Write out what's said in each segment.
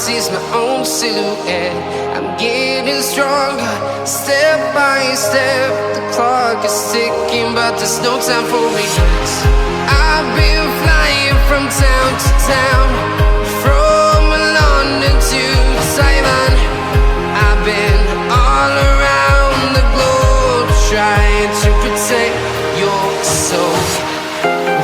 see's my own silhouette. I'm getting stronger, step by step. The clock is ticking, but there's no time for regrets. I've been flying from town to town, from London to Taiwan. I've been all around the globe, trying to protect your soul.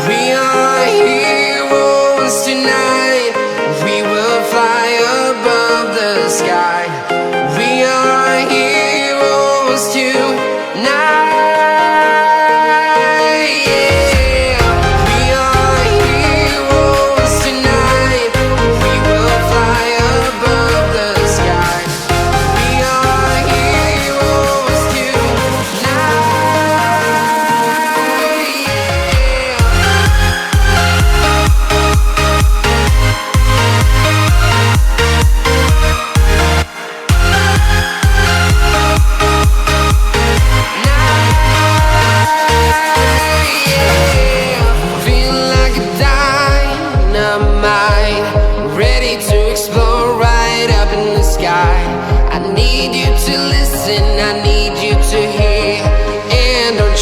We are heroes tonight. We will fly above the sky. We are heroes tonight.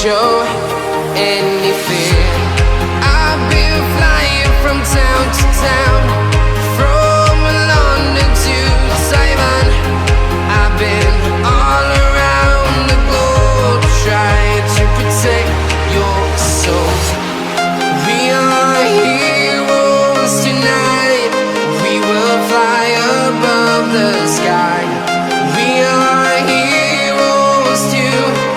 Show any fear. I've been flying from town to town, from London to Taiwan. I've been all around the globe, trying to protect your soul. We are heroes tonight. We will fly above the sky. We are heroes tonight.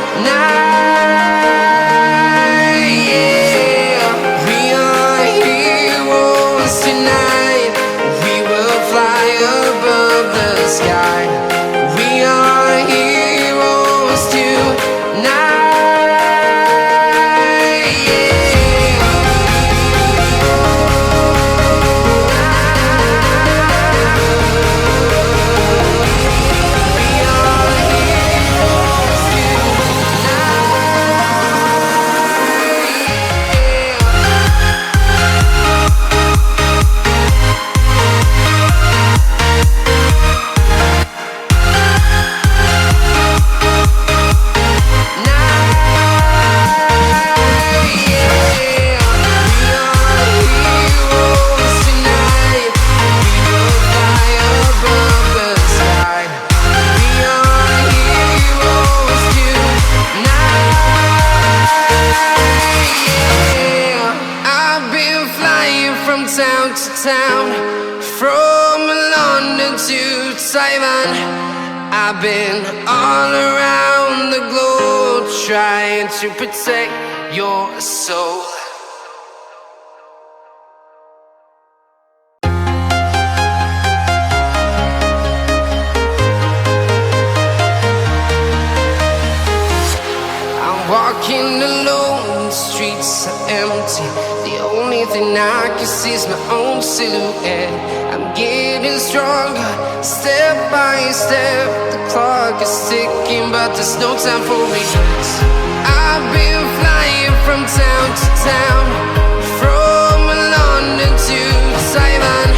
Town to town, from London to Taiwan. I've been all around the globe, trying to protect your soul. I'm walking alone, the streets are empty. The only thing I can see is my own silhouette. I'm getting stronger, step by step. The clock is ticking, but there's no time for regrets. I've been flying from town to town, from London to Taiwan.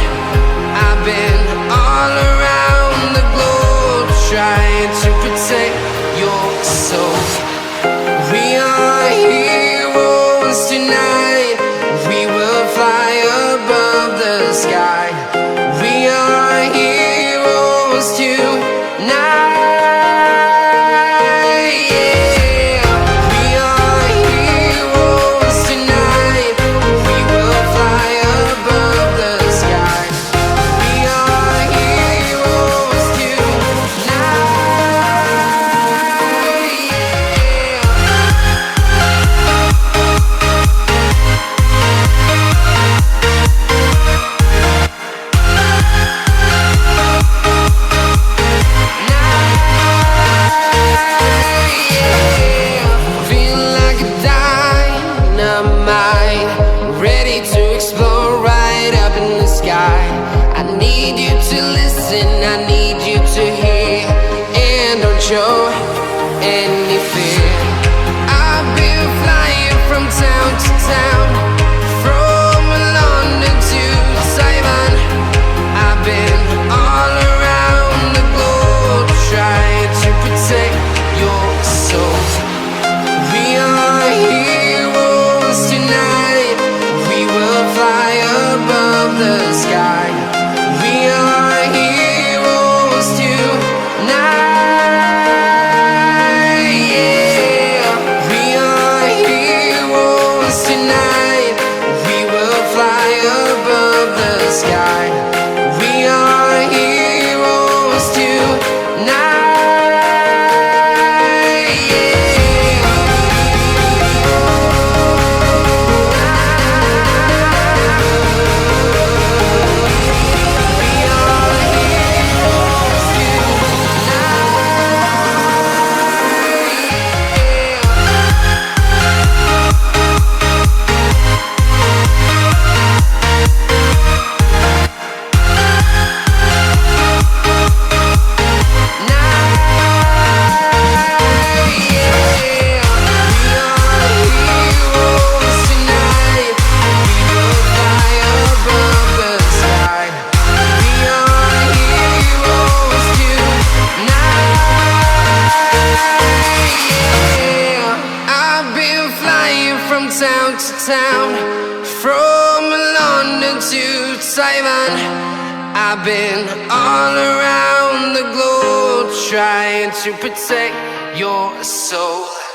I've been all around the globe, trying to protect your soul. We are heroes tonight. We will fly above the sky. We are heroes tonight. We are heroes tonight. We will fly above the sky. We are heroes tonight. Show any fear. I've been flying from town to town, from London to Taiwan. I've been all town, from London to Taiwan. I've been all around the globe trying to protect your soul.